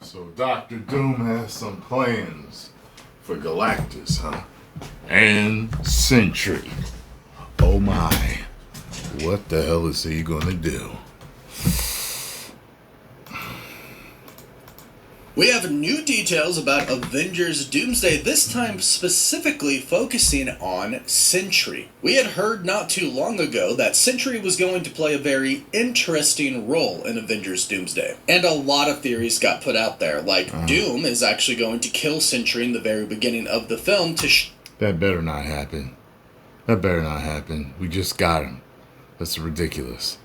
So Dr. Doom has some plans for Galactus, huh? And Sentry. Oh my. What the hell is he gonna do? We have new details about Avengers Doomsday, this time specifically focusing on Sentry. We had heard not too long ago that Sentry was going to play a very interesting role in Avengers Doomsday. And a lot of theories got put out there, like Doom is actually going to kill Sentry in the very beginning of the film to That better not happen. That better not happen. We just got him. That's ridiculous.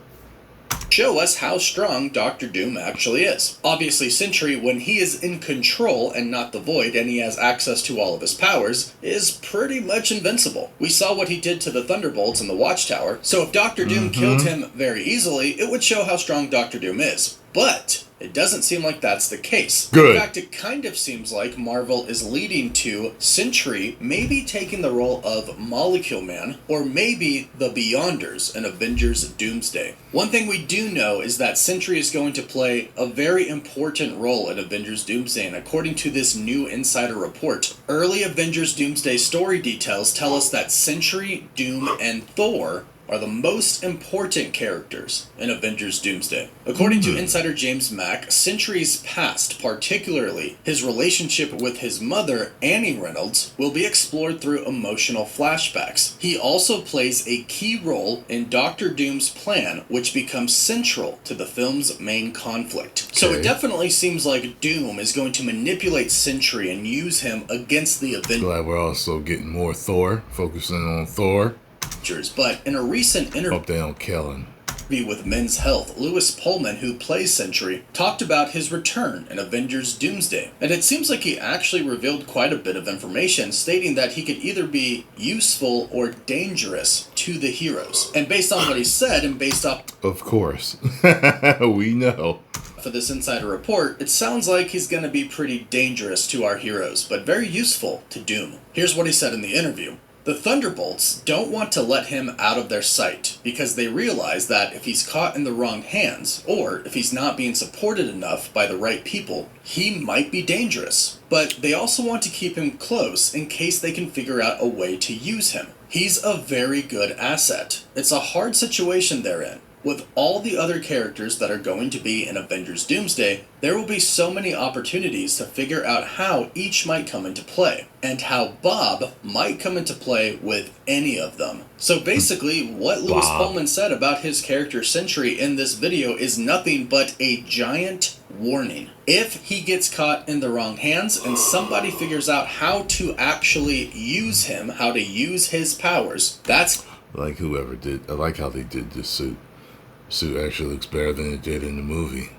show us how strong Dr. Doom actually is. Obviously, Sentry, when he is in control and not the Void, and he has access to all of his powers, is pretty much invincible. We saw what he did to the Thunderbolts in the Watchtower, so if Dr. Doom killed him very easily, it would show how strong Dr. Doom is. But it doesn't seem like that's the case. Good. In fact, it kind of seems like Marvel is leading to Sentry maybe taking the role of Molecule Man, or maybe the Beyonders in Avengers Doomsday. One thing we do know is that Sentry is going to play a very important role in Avengers Doomsday, and according to this new insider report, early Avengers Doomsday story details tell us that Sentry, Doom, and Thor are the most important characters in Avengers Doomsday. According to insider James Mack, Sentry's past, particularly his relationship with his mother, Annie Reynolds, will be explored through emotional flashbacks. He also plays a key role in Doctor Doom's plan, which becomes central to the film's main conflict. So it definitely seems like Doom is going to manipulate Sentry and use him against the Avengers. Glad we're also getting more Thor, focusing on Thor. But in a recent interview, Hope they don't kill him. with Men's Health, Lewis Pullman, who plays Sentry, talked about his return in Avengers Doomsday. And it seems like he actually revealed quite a bit of information, stating that he could either be useful or dangerous to the heroes. And based on what he said, and based off Of course. We know. for this insider report, it sounds like he's going to be pretty dangerous to our heroes, but very useful to Doom. Here's what he said in the interview. The Thunderbolts don't want to let him out of their sight because they realize that if he's caught in the wrong hands, or if he's not being supported enough by the right people, he might be dangerous. But they also want to keep him close in case they can figure out a way to use him. He's a very good asset. It's a hard situation they're in. With all the other characters that are going to be in Avengers Doomsday, there will be so many opportunities to figure out how each might come into play, and how Bob might come into play with any of them. So basically, what Lewis Pullman said about his character Sentry in this video is nothing but a giant warning. If he gets caught in the wrong hands and somebody figures out how to actually use him, how to use his powers, that's Like whoever did. I like how they did this suit. Suit actually looks better than it did in the movie.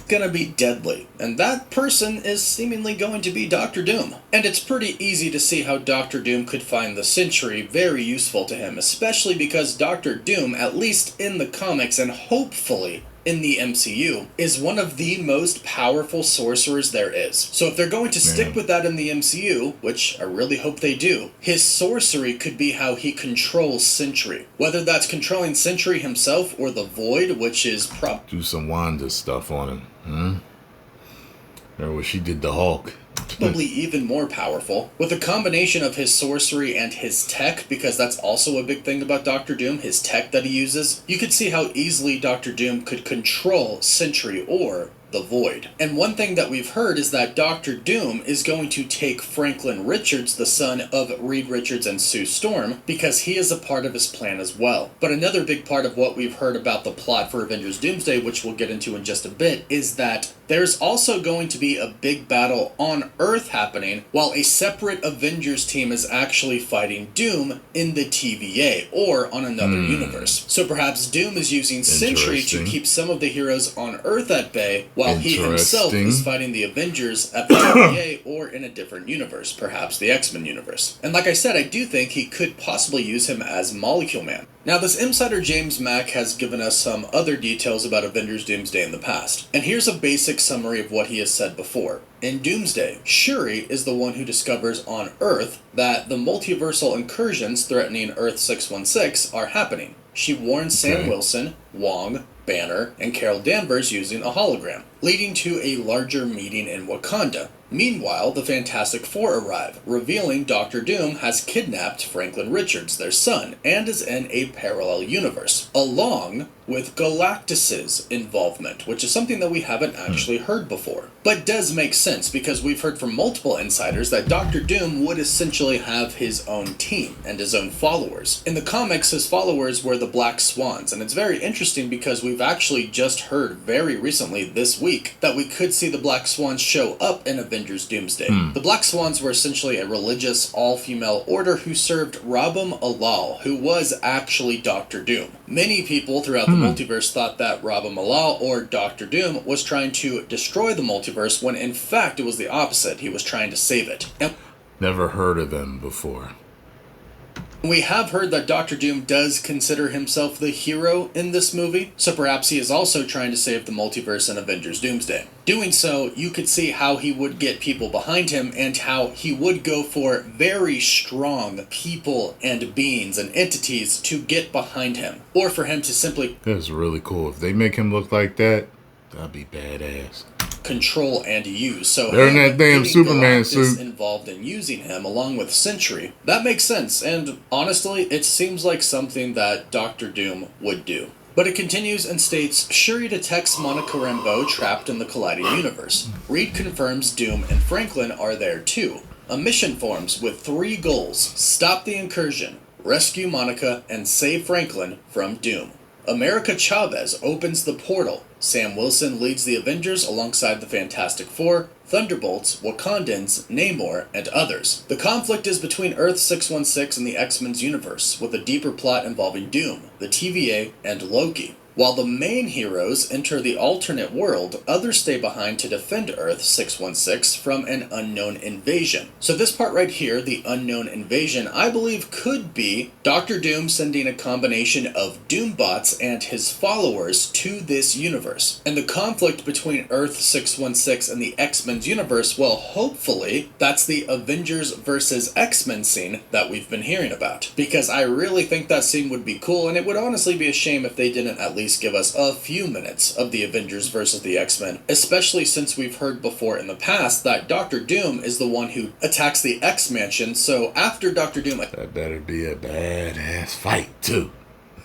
gonna be deadly, and that person is seemingly going to be Doctor Doom. And it's pretty easy to see how Doctor Doom could find the Sentry very useful to him, especially because Doctor Doom, at least in the comics and hopefully in the MCU, is one of the most powerful sorcerers there is. So if they're going to stick with that in the MCU, which I really hope they do, his sorcery could be how he controls Sentry. Whether that's controlling Sentry himself or the Void, which is Do some Wanda stuff on him. Or what she did to Hulk. probably even more powerful. With a combination of his sorcery and his tech, because that's also a big thing about Doctor Doom, his tech that he uses, you could see how easily Doctor Doom could control Sentry or the Void. And one thing that we've heard is that Doctor Doom is going to take Franklin Richards, the son of Reed Richards and Sue Storm, because he is a part of his plan as well. But another big part of what we've heard about the plot for Avengers Doomsday, which we'll get into in just a bit, is that there's also going to be a big battle on Earth happening, while a separate Avengers team is actually fighting Doom in the TVA, or on another universe. So perhaps Doom is using Sentry to keep some of the heroes on Earth at bay, while he himself is fighting the Avengers at the TVA or in a different universe, perhaps the X-Men universe. And like I said, I do think he could possibly use him as Molecule Man. Now, this insider James Mack has given us some other details about Avengers Doomsday in the past, and here's a basic summary of what he has said before. In Doomsday, Shuri is the one who discovers on Earth that the multiversal incursions threatening Earth 616 are happening. She warns Sam Wilson, Wong, Banner, and Carol Danvers using a hologram. leading to a larger meeting in Wakanda. Meanwhile, the Fantastic Four arrive, revealing Doctor Doom has kidnapped Franklin Richards, their son, and is in a parallel universe, along with Galactus's involvement, which is something that we haven't actually heard before. But does make sense, because we've heard from multiple insiders that Doctor Doom would essentially have his own team and his own followers. In the comics, his followers were the Black Swans, and it's very interesting because we've actually just heard very recently this week that we could see the Black Swans show up in Avengers Doomsday. The Black Swans were essentially a religious, all-female order who served Rabam Alal, who was actually Doctor Doom. Many people throughout the multiverse thought that Rabam Alal, or Doctor Doom, was trying to destroy the multiverse, when in fact it was the opposite. He was trying to save it. And Never heard of them before. we have heard that Doctor Doom does consider himself the hero in this movie, so perhaps he is also trying to save the multiverse in Avengers Doomsday. Doing so, you could see how he would get people behind him and how he would go for very strong people and beings and entities to get behind him, or for him to simply That's really cool. If they make him look like that, that'd be badass. control and use. So They're in that damn getting Superman Galactus suit. involved in using him along with Sentry, that makes sense, and honestly, it seems like something that Doctor Doom would do. But it continues and states, Shuri detects Monica Rambeau trapped in the colliding universe. Reed confirms Doom and Franklin are there too. A mission forms with 3 goals: stop the incursion, rescue Monica, and save Franklin from Doom. America Chavez opens the portal. Sam Wilson leads the Avengers alongside the Fantastic Four, Thunderbolts, Wakandans, Namor, and others. The conflict is between Earth 616 and the X-Men's universe, with a deeper plot involving Doom, the TVA, and Loki. While the main heroes enter the alternate world, others stay behind to defend Earth 616 from an unknown invasion. So this part right here, the unknown invasion, I believe could be Doctor Doom sending a combination of Doombots and his followers to this universe. And the conflict between Earth 616 and the X-Men's universe, well, hopefully, that's the Avengers versus X-Men scene that we've been hearing about. Because I really think that scene would be cool, and it would honestly be a shame if they didn't at least give us a few minutes of the Avengers versus the X-Men, especially since we've heard before in the past that Doctor Doom is the one who attacks the X-Mansion, so after Doctor Doom That better be a badass fight, too.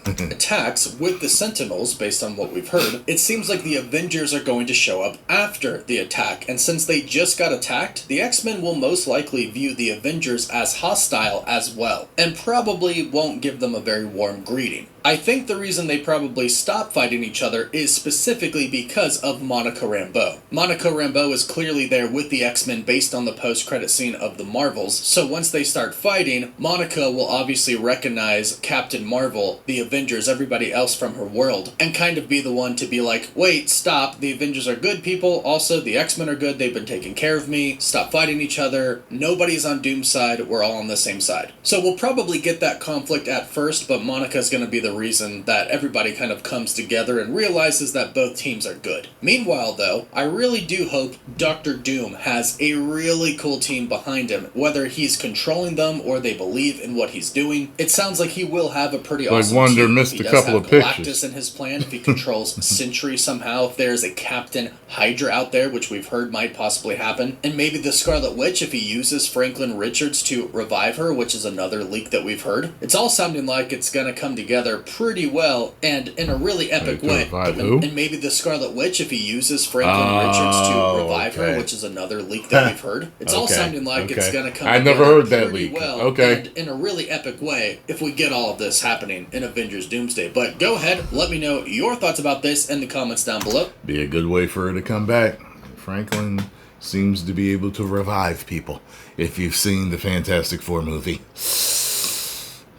attacks with the Sentinels, based on what we've heard, it seems like the Avengers are going to show up after the attack, and since they just got attacked, the X-Men will most likely view the Avengers as hostile as well, and probably won't give them a very warm greeting. I think the reason they probably stop fighting each other is specifically because of Monica Rambeau. Monica Rambeau is clearly there with the X-Men based on the post-credit scene of the Marvels, so once they start fighting, Monica will obviously recognize Captain Marvel, the Avengers, everybody else from her world, and kind of be the one to be like, wait, stop, the Avengers are good people, also the X-Men are good, they've been taking care of me, stop fighting each other, nobody's on Doom's side, we're all on the same side. So we'll probably get that conflict at first, but Monica's gonna be the reason that everybody kind of comes together and realizes that both teams are good. Meanwhile, though, I really do hope Doctor Doom has a really cool team behind him, whether he's controlling them or they believe in what he's doing. It sounds like he will have a pretty awesome Wonder team. missed He a does couple have of Galactus pictures. in his plan, if he controls Sentry somehow, if there's a Captain Hydra out there, which we've heard might possibly happen, and maybe the Scarlet Witch if he uses Franklin Richards to revive her, which is another leak that we've heard. It's all sounding like it's gonna come together pretty well and in a really epic way. And maybe the Scarlet Witch if he uses Franklin Richards to revive her, which is another leak that we've heard. It's all sounding like it's gonna come together never heard that pretty leak. well and in a really epic way if we get all of this happening in Avengers Doomsday. But go ahead, let me know your thoughts about this in the comments down below. Be a good way for her to come back. Franklin seems to be able to revive people. If you've seen the Fantastic Four movie.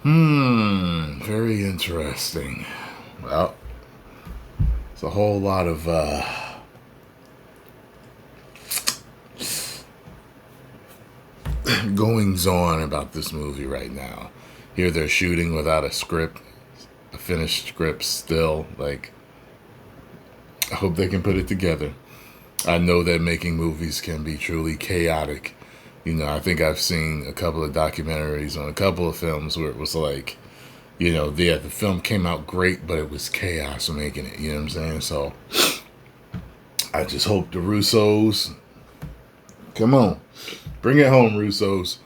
Very interesting. Well, it's a whole lot of goings on about this movie right now. Here they're shooting without a script, a finished script still. Like, I hope they can put it together. I know that making movies can be truly chaotic. You know, I think I've seen a couple of documentaries on a couple of films where it was like, you know, the film came out great, but it was chaos making it. You know what I'm saying? So, I just hope the Russos, come on, bring it home, Russos.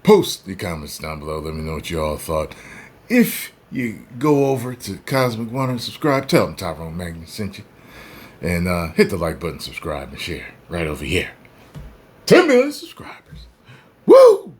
Post the comments down below. Let me know what you all thought. If you go over to Cosmic Wonder and subscribe, tell them Tyrone Magnus sent you. And hit the like button, subscribe, and share right over here. 10 million subscribers. Woo!